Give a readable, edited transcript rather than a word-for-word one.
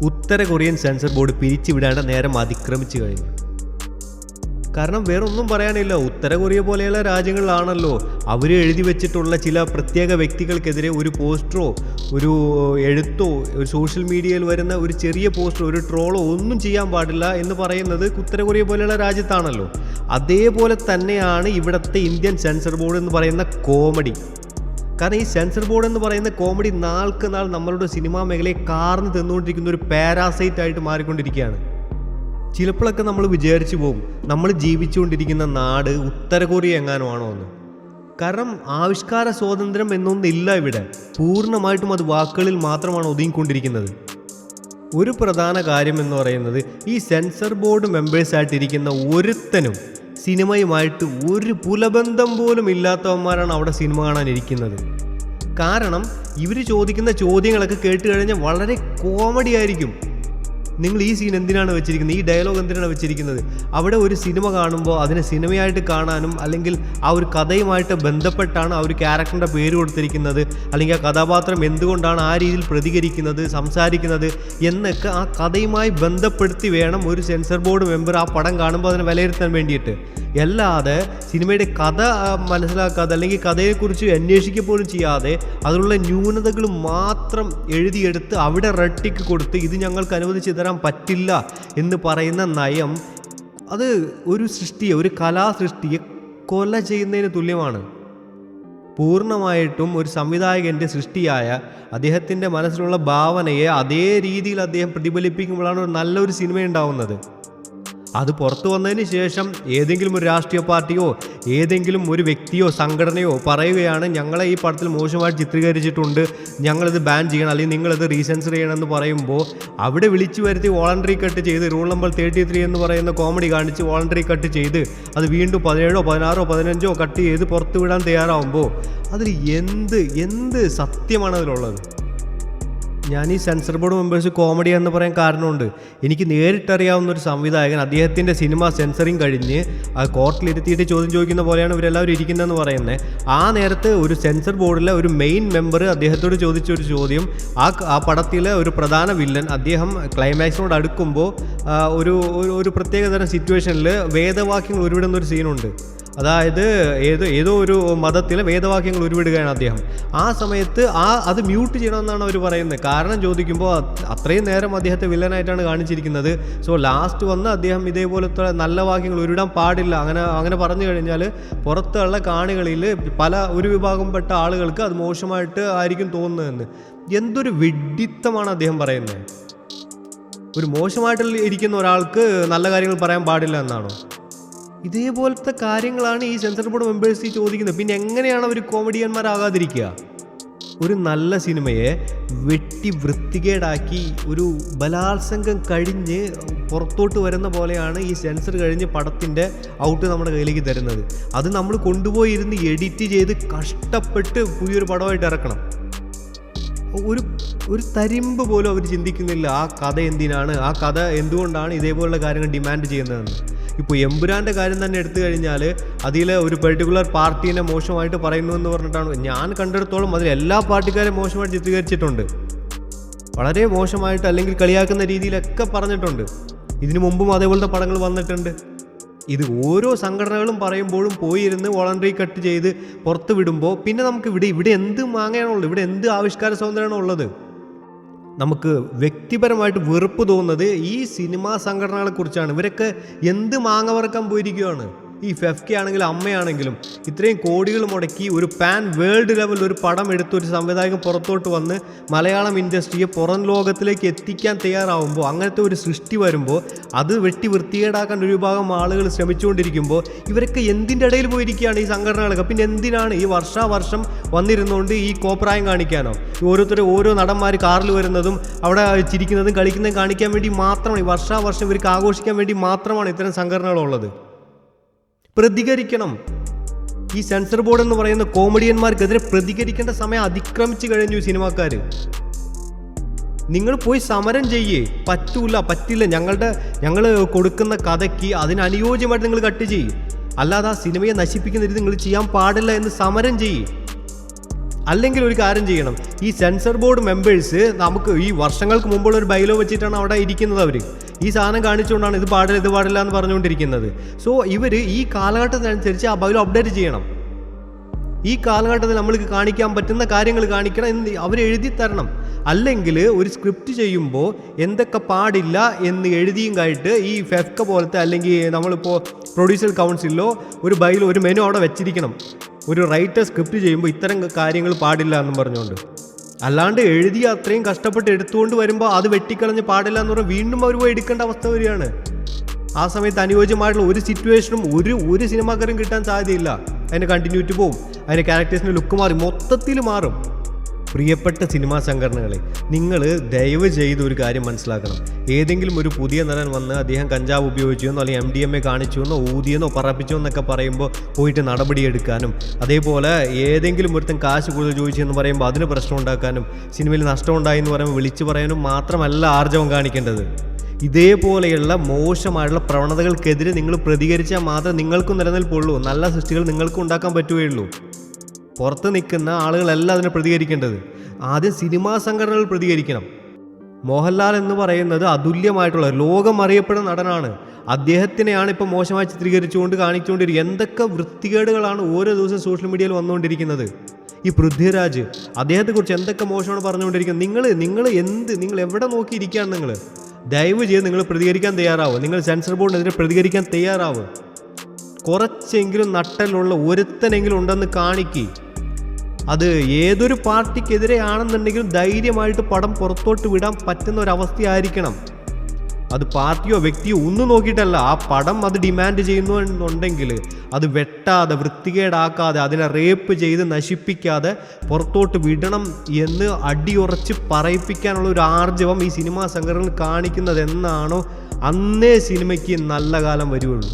ഉത്തര Korean censor board പിരിച്ചുവിടേണ്ട നേരം അതിക്രമിച്ചു കഴിഞ്ഞു. കാരണം വേറൊന്നും പറയാനില്ല. ഉത്തര കൊറിയ പോലെയുള്ള രാജ്യങ്ങളിലാണല്ലോ അവർ എഴുതി വെച്ചിട്ടുള്ള ചില പ്രത്യേക വ്യക്തികൾക്കെതിരെ ഒരു പോസ്റ്ററോ ഒരു എഴുത്തോ ഒരു സോഷ്യൽ മീഡിയയിൽ വരുന്ന ഒരു ചെറിയ പോസ്റ്ററോ ഒരു ട്രോളോ ഒന്നും ചെയ്യാൻ പാടില്ല എന്ന് പറയുന്നത് ഉത്തര കൊറിയ പോലെയുള്ള രാജ്യത്താണല്ലോ. അതേപോലെ തന്നെയാണ് ഇവിടുത്തെ ഇന്ത്യൻ സെൻസർ ബോർഡ് എന്ന് പറയുന്ന കോമഡി. കാരണം ഈ സെൻസർ ബോർഡ് എന്ന് പറയുന്ന കോമഡി നാൾക്ക് നാൾ നമ്മളുടെ സിനിമാ മേഖലയെ കാർന്ന് തിന്നുകൊണ്ടിരിക്കുന്ന ഒരു പാരാസൈറ്റ് ആയിട്ട് മാറിക്കൊണ്ടിരിക്കുകയാണ്. ചിലപ്പോഴൊക്കെ നമ്മൾ വിചാരിച്ചു പോകും നമ്മൾ ജീവിച്ചുകൊണ്ടിരിക്കുന്ന നാട് ഉത്തര കൊറിയ എങ്ങാനുമാണോ എന്ന്. കാരണം ആവിഷ്കാര സ്വാതന്ത്ര്യം എന്നൊന്നില്ല ഇവിടെ. പൂർണ്ണമായിട്ടും അത് വാക്കുകളിൽ മാത്രമാണ് ഒതുങ്ങിക്കൊണ്ടിരിക്കുന്നത്. ഒരു പ്രധാന കാര്യം എന്ന് പറയുന്നത് ഈ സെൻസർ ബോർഡ് മെമ്പേഴ്സായിട്ടിരിക്കുന്ന ഒരുത്തനും സിനിമയുമായിട്ട് ഒരു പുലബന്ധം പോലും ഇല്ലാത്തവന്മാരാണ് അവിടെ സിനിമ കാണാനിരിക്കുന്നത്. കാരണം ഇവർ ചോദിക്കുന്ന ചോദ്യങ്ങളൊക്കെ കേട്ട് കഴിഞ്ഞാൽ വളരെ കോമഡി ആയിരിക്കും. നിങ്ങൾ ഈ സീൻ എന്തിനാണ് വെച്ചിരിക്കുന്നത്, ഈ ഡയലോഗ് എന്തിനാണ് വെച്ചിരിക്കുന്നത്? അവിടെ ഒരു സിനിമ കാണുമ്പോൾ അതിനെ സിനിമയായിട്ട് കാണാനും അല്ലെങ്കിൽ ആ ഒരു കഥയുമായിട്ട് ബന്ധപ്പെട്ടാണ് ആ ഒരു ക്യാരക്ടറിൻ്റെ പേര് കൊടുത്തിരിക്കുന്നത്, അല്ലെങ്കിൽ ആ കഥാപാത്രം എന്തുകൊണ്ടാണ് ആ രീതിയിൽ പ്രതികരിക്കുന്നത് സംസാരിക്കുന്നത് എന്നൊക്കെ ആ കഥയുമായി ബന്ധപ്പെടുത്തി വേണം ഒരു സെൻസർ ബോർഡ് മെമ്പർ ആ പടം കാണുമ്പോൾ അതിനെ വിലയിരുത്താൻ വേണ്ടിയിട്ട്. അല്ലാതെ സിനിമയുടെ കഥ മനസ്സിലാക്കാതെ അല്ലെങ്കിൽ കഥയെക്കുറിച്ച് അന്വേഷിക്കുക പോലും ചെയ്യാതെ അതിലുള്ള ന്യൂനതകൾ മാത്രം എഴുതിയെടുത്ത് അവിടെ റെഡ് ടിക്ക് കൊടുത്ത് ഇത് ഞങ്ങൾക്ക് അനുവദിച്ച് തരാൻ പറ്റില്ല എന്ന് പറയുന്ന നയം അത് ഒരു സൃഷ്ടിയെ, ഒരു കലാസൃഷ്ടിയെ കൊല ചെയ്യുന്നതിന് തുല്യമാണ്. പൂർണ്ണമായിട്ടും ഒരു സംവിധായകൻ്റെ സൃഷ്ടിയായ അദ്ദേഹത്തിൻ്റെ മനസ്സിലുള്ള ഭാവനയെ അതേ രീതിയിൽ അദ്ദേഹം പ്രതിഫലിപ്പിക്കുമ്പോഴാണ് ഒരു നല്ലൊരു സിനിമ ഉണ്ടാവുന്നത്. അത് പുറത്തു വന്നതിന് ശേഷം ഏതെങ്കിലും ഒരു രാഷ്ട്രീയ പാർട്ടിയോ ഏതെങ്കിലും ഒരു വ്യക്തിയോ സംഘടനയോ പറയുകയാണ് ഞങ്ങളെ ഈ പടത്തിൽ മോശമായിട്ട് ചിത്രീകരിച്ചിട്ടുണ്ട്, ഞങ്ങളിത് ബാൻ ചെയ്യണം അല്ലെങ്കിൽ നിങ്ങളിത് റീസെൻസർ ചെയ്യണമെന്ന് പറയുമ്പോൾ അവിടെ വിളിച്ചു വരുത്തി വോളണ്ടറി കട്ട് ചെയ്ത് റൂൾ നമ്പർ 33 എന്ന് പറയുന്ന കോമഡി കാണിച്ച് വോളണ്ടറി കട്ട് ചെയ്ത് അത് വീണ്ടും 17, 16, 15 കട്ട് ചെയ്ത് പുറത്തു വിടാൻ തയ്യാറാവുമ്പോൾ അതിൽ എന്ത് സത്യമാണ് അതിലുള്ളത്? ഞാൻ ഈ സെൻസർ ബോർഡ് മെമ്പേഴ്സ് കോമഡി എന്ന് പറയാൻ കാരണമുണ്ട്. എനിക്ക് നേരിട്ടറിയാവുന്ന ഒരു സംവിധായകൻ അദ്ദേഹത്തിൻ്റെ സിനിമ സെൻസറിങ് കഴിഞ്ഞ് കോർട്ടിലിരുത്തിയിട്ട് ചോദ്യം ചോദിക്കുന്ന പോലെയാണ് ഇവരെല്ലാവരും ഇരിക്കുന്നതെന്ന് പറയുന്നത്. ആ നേരത്ത് ഒരു സെൻസർ ബോർഡിലെ ഒരു മെയിൻ മെമ്പർ അദ്ദേഹത്തോട് ചോദിച്ചൊരു ചോദ്യം, ആ പടത്തിലെ ഒരു പ്രധാന വില്ലൻ അദ്ദേഹം ക്ലൈമാക്സിനോട് അടുക്കുമ്പോൾ ഒരു പ്രത്യേകതരം സിറ്റുവേഷനിൽ വേദവാക്യങ്ങൾ ഉരുവിടുന്ന ഒരു സീനുണ്ട്. അതായത് ഏതോ ഒരു മതത്തിലെ വേദവാക്യങ്ങൾ ഉരുവിടുകയാണ് അദ്ദേഹം. ആ സമയത്ത് അത് മ്യൂട്ട് ചെയ്യണമെന്നാണ് അവർ പറയുന്നത്. കാരണം ചോദിക്കുമ്പോൾ അത്രയും നേരം അദ്ദേഹത്തെ വില്ലനായിട്ടാണ് കാണിച്ചിരിക്കുന്നത്. സോ ലാസ്റ്റ് വന്ന് അദ്ദേഹം ഇതേപോലത്തെ നല്ല വാക്യങ്ങൾ ഉരുവിടാൻ പാടില്ല അങ്ങനെ പറഞ്ഞു കഴിഞ്ഞാൽ പുറത്തുള്ള കാണികളിൽ ഒരു വിഭാഗംപ്പെട്ട ആളുകൾക്ക് അത് മോശമായിട്ട് ആയിരിക്കും തോന്നുന്നതെന്ന്. എന്തൊരു വിഡ്ഢിത്തമാണ് അദ്ദേഹം പറയുന്നത്. ഒരു മോശമായിട്ട് ഇരിക്കുന്ന ഒരാൾക്ക് നല്ല കാര്യങ്ങൾ പറയാൻ പാടില്ല എന്നാണോ? ഇതേപോലത്തെ കാര്യങ്ങളാണ് ഈ സെൻസർ ബോർഡ് മെമ്പേഴ്സ് ചോദിക്കുന്നത്. പിന്നെ എങ്ങനെയാണ് അവർ കോമഡിയന്മാരാകാതിരിക്കുക? ഒരു നല്ല സിനിമയെ വെട്ടി വൃത്തികേടാക്കി ഒരു ബലാത്സംഗം കഴിഞ്ഞ് പുറത്തോട്ട് വരുന്ന പോലെയാണ് ഈ സെൻസർ കഴിഞ്ഞ് പടത്തിൻ്റെ ഔട്ട് നമ്മുടെ കയ്യിലേക്ക് തരുന്നത്. അത് നമ്മൾ കൊണ്ടുപോയി ഇരുന്ന് എഡിറ്റ് ചെയ്ത് കഷ്ടപ്പെട്ട് പുതിയൊരു പടമായിട്ട് ഇറക്കണം. ഒരു തരിമ്പ് പോലും അവർ ചിന്തിക്കുന്നില്ല ആ കഥ എന്തിനാണ്, ആ കഥ എന്തുകൊണ്ടാണ് ഇതേപോലുള്ള കാര്യങ്ങൾ ഡിമാൻഡ് ചെയ്യുന്നതെന്ന്. ഇപ്പോൾ എമ്പുരാൻ്റെ കാര്യം തന്നെ എടുത്തു കഴിഞ്ഞാൽ അതിൽ ഒരു പെർട്ടിക്കുലർ പാർട്ടീനെ മോശമായിട്ട് പറയുന്നു എന്ന് പറഞ്ഞിട്ടാണ് ഞാൻ കണ്ടെടുത്തോളം അതിൽ എല്ലാ പാർട്ടിക്കാരെയും മോശമായിട്ട് ചിത്രീകരിച്ചിട്ടുണ്ട്. വളരെ മോശമായിട്ട് അല്ലെങ്കിൽ കളിയാക്കുന്ന രീതിയിലൊക്കെ പറഞ്ഞിട്ടുണ്ട്. ഇതിനു മുമ്പും അതേപോലത്തെ പടങ്ങൾ വന്നിട്ടുണ്ട്. ഇത് ഓരോ സംഘടനകളും പറയുമ്പോഴും പോയിരുന്ന് വോളണ്ടറി കട്ട് ചെയ്ത് പുറത്ത് വിടുമ്പോൾ പിന്നെ നമുക്ക് ഇവിടെ എന്ത് മാങ്ങയാണുള്ളത്, ഇവിടെ എന്ത് ആവിഷ്കാര സ്വാതന്ത്ര്യമാണോ ഉള്ളത്? നമുക്ക് വ്യക്തിപരമായിട്ട് വെറുപ്പ് തോന്നുന്നത് ഈ സിനിമാ സംഘടനകളെ കുറിച്ചാണ്. ഇവരൊക്കെ എന്ത് മാങ്ങ വറക്കാൻ പോയിരിക്കുകയാണ്. ഈ ഫെഫ്കെ ആണെങ്കിലും അമ്മയാണെങ്കിലും ഇത്രയും കോടികൾ മുടക്കി ഒരു പാൻ വേൾഡ് ലെവൽ ഒരു പടം എടുത്ത് ഒരു സംവിധായകൻ പുറത്തോട്ട് വന്ന് മലയാളം ഇൻഡസ്ട്രിയെ പുറം ലോകത്തിലേക്ക് എത്തിക്കാൻ തയ്യാറാവുമ്പോൾ അങ്ങനത്തെ ഒരു സൃഷ്ടി വരുമ്പോൾ അത് വെട്ടി വൃത്തികേടാക്കാൻ ഒരു വിഭാഗം ആളുകൾ ശ്രമിച്ചുകൊണ്ടിരിക്കുമ്പോൾ ഇവരൊക്കെ എന്തിൻ്റെ ഇടയിൽ പോയിരിക്കുകയാണ് ഈ സംഘടനകളൊക്കെ? പിന്നെ എന്തിനാണ് ഈ വർഷം വന്നിരുന്നുകൊണ്ട് ഈ കോപ്രായം കാണിക്കാനോ? ഓരോ നടന്മാർ കാറിൽ വരുന്നതും അവിടെ ചിരിക്കുന്നതും കളിക്കുന്നതും കാണിക്കാൻ വേണ്ടി മാത്രമാണ്, ഈ വർഷം ഇവർക്ക് ആഘോഷിക്കാൻ വേണ്ടി മാത്രമാണ് ഇത്തരം സംഘടനകളുള്ളത്. പ്രതികരിക്കണം. ഈ സെൻസർ ബോർഡ് എന്ന് പറയുന്ന കോമഡിയന്മാർക്കെതിരെ പ്രതികരിക്കേണ്ട സമയം അതിക്രമിച്ചു കഴിഞ്ഞു സിനിമാക്കാർ. നിങ്ങൾ പോയി സമരം ചെയ്യേ. പറ്റില്ല, ഞങ്ങൾ കൊടുക്കുന്ന കഥയ്ക്ക് അതിനനുയോജ്യമായിട്ട് നിങ്ങൾ കട്ട് ചെയ്യും. അല്ലാതെ ആ സിനിമയെ നശിപ്പിക്കുന്ന രീതി നിങ്ങൾ ചെയ്യാൻ പാടില്ല എന്ന് സമരം ചെയ്യേ. അല്ലെങ്കിൽ ഒരു കാര്യം ചെയ്യണം, ഈ സെൻസർ ബോർഡ് മെമ്പേഴ്സ് നമുക്ക് ഈ വർഷങ്ങൾക്ക് മുമ്പുള്ള ഒരു ബൈലോ വെച്ചിട്ടാണ് അവിടെ ഇരിക്കുന്നത്. അവർ ഈ സാധനം കാണിച്ചുകൊണ്ടാണ് ഇത് പാടില്ല എന്ന് പറഞ്ഞുകൊണ്ടിരിക്കുന്നത്. സോ ഇവർ ഈ കാലഘട്ടത്തിനനുസരിച്ച് ആ ബൈലോ അപ്ഡേറ്റ് ചെയ്യണം. ഈ കാലഘട്ടത്തിൽ നമ്മൾക്ക് കാണിക്കാൻ പറ്റുന്ന കാര്യങ്ങൾ കാണിക്കണം എന്ന് അവർ എഴുതി തരണം. അല്ലെങ്കിൽ ഒരു സ്ക്രിപ്റ്റ് ചെയ്യുമ്പോൾ എന്തൊക്കെ പാടില്ല എന്ന് എഴുതിയും കഴിഞ്ഞിട്ട് ഈ ഫെഫ്ക പോലത്തെ അല്ലെങ്കിൽ നമ്മളിപ്പോൾ പ്രൊഡ്യൂസർ കൗൺസിലോ ഒരു മെനു അവിടെ വെച്ചിരിക്കണം. ഒരു റൈറ്റർ സ്ക്രിപ്റ്റ് ചെയ്യുമ്പോൾ ഇത്തരം കാര്യങ്ങൾ പാടില്ല എന്നും പറഞ്ഞുകൊണ്ട്. അല്ലാണ്ട് എഴുതി അത്രയും കഷ്ടപ്പെട്ട് എടുത്തുകൊണ്ട് വരുമ്പോൾ അത് വെട്ടിക്കളഞ്ഞ് പാടില്ല എന്ന് പറഞ്ഞാൽ വീണ്ടും അവർ പോയി എടുക്കേണ്ട അവസ്ഥ വരികയാണ്. ആ സമയത്ത് അനുയോജ്യമായിട്ടുള്ള ഒരു സിറ്റുവേഷനും ഒരു സിനിമാക്കാരും കിട്ടാൻ സാധ്യതയില്ല. അതിൻ്റെ കണ്ടിന്യൂറ്റി പോവും, അതിൻ്റെ ക്യാരക്ടേഴ്സിൻ്റെ ലുക്ക് മൊത്തത്തിൽ മാറും. പ്രിയപ്പെട്ട സിനിമാ സംഘടനകളെ, നിങ്ങൾ ദയവ് ചെയ്ത് ഒരു കാര്യം മനസ്സിലാക്കണം. ഏതെങ്കിലും ഒരു പുതിയ നടൻ വന്ന് അദ്ദേഹം കഞ്ചാവ് ഉപയോഗിച്ചുവെന്നോ അല്ലെങ്കിൽ MDMA കാണിച്ചുവെന്നോ ഊതിയെന്നോ പറപ്പിച്ചോ എന്നൊക്കെ പറയുമ്പോൾ പോയിട്ട് നടപടിയെടുക്കാനും, അതേപോലെ ഏതെങ്കിലും ഒരുത്തൻ കാശ് കൂടുതൽ ചോദിച്ചെന്ന് പറയുമ്പോൾ അതിന് പ്രശ്നം ഉണ്ടാക്കാനും, സിനിമയിൽ നഷ്ടമുണ്ടായി എന്ന് പറയുമ്പോൾ വിളിച്ചു പറയാനും മാത്രമല്ല ആർജവം കാണിക്കേണ്ടത്. ഇതേപോലെയുള്ള മോശമായിട്ടുള്ള പ്രവണതകൾക്കെതിരെ നിങ്ങൾ പ്രതികരിച്ചാൽ മാത്രമേ നിങ്ങൾക്കും നിലനിൽപ്പുള്ളൂ. നല്ല സൃഷ്ടികൾ നിങ്ങൾക്കും ഉണ്ടാക്കാൻ പറ്റുകയുള്ളൂ. പുറത്ത് നിൽക്കുന്ന ആളുകളല്ല അതിനെ പ്രതികരിക്കേണ്ടത്. ആദ്യം സിനിമാ സംഘടനകൾ പ്രതികരിക്കണം. മോഹൻലാൽ എന്ന് പറയുന്നത് അതുല്യമായിട്ടുള്ള ലോകം അറിയപ്പെടുന്ന നടനാണ്. അദ്ദേഹത്തിനെയാണ് ഇപ്പോൾ മോശമായി ചിത്രീകരിച്ചുകൊണ്ട് കാണിച്ചുകൊണ്ടിരിക്കുക. എന്തൊക്കെ വൃത്തികേടുകളാണ് ഓരോ ദിവസവും സോഷ്യൽ മീഡിയയിൽ വന്നുകൊണ്ടിരിക്കുന്നത്. ഈ പൃഥ്വിരാജ്, അദ്ദേഹത്തെക്കുറിച്ച് എന്തൊക്കെ മോശമാണ് പറഞ്ഞുകൊണ്ടിരിക്കുന്നത്. നിങ്ങൾ എവിടെ നോക്കിയിരിക്കുകയാണ്? നിങ്ങൾ ദയവ് ചെയ്ത് നിങ്ങൾ പ്രതികരിക്കാൻ തയ്യാറാവും. നിങ്ങൾ സെൻസർ ബോർഡിനെതിരെ പ്രതികരിക്കാൻ തയ്യാറാവും. കുറച്ചെങ്കിലും നട്ടലുള്ള ഒരുത്തനെങ്കിലും ഉണ്ടെന്ന് കാണിക്കുക. അത് ഏതൊരു പാർട്ടിക്കെതിരെയാണെന്നുണ്ടെങ്കിലും ധൈര്യമായിട്ട് പടം പുറത്തോട്ട് വിടാൻ പറ്റുന്ന ഒരവസ്ഥയായിരിക്കണം. അത് പാർട്ടിയോ വ്യക്തിയോ ഒന്നും നോക്കിയിട്ടല്ല. ആ പടം അത് ഡിമാൻഡ് ചെയ്യുന്നു എന്നുണ്ടെങ്കിൽ അത് വെട്ടാതെ വൃത്തികേടാക്കാതെ അതിനെ റേപ്പ് ചെയ്ത് നശിപ്പിക്കാതെ പുറത്തോട്ട് വിടണം എന്ന് അടിയുറച്ച് പറയിപ്പിക്കാനുള്ള ഒരു ആർജവം ഈ സിനിമാ സംഘടനകൾ കാണിക്കുന്നത് എന്നാണോ അന്നേ സിനിമയ്ക്ക് നല്ല കാലം വരുള്ളൂ.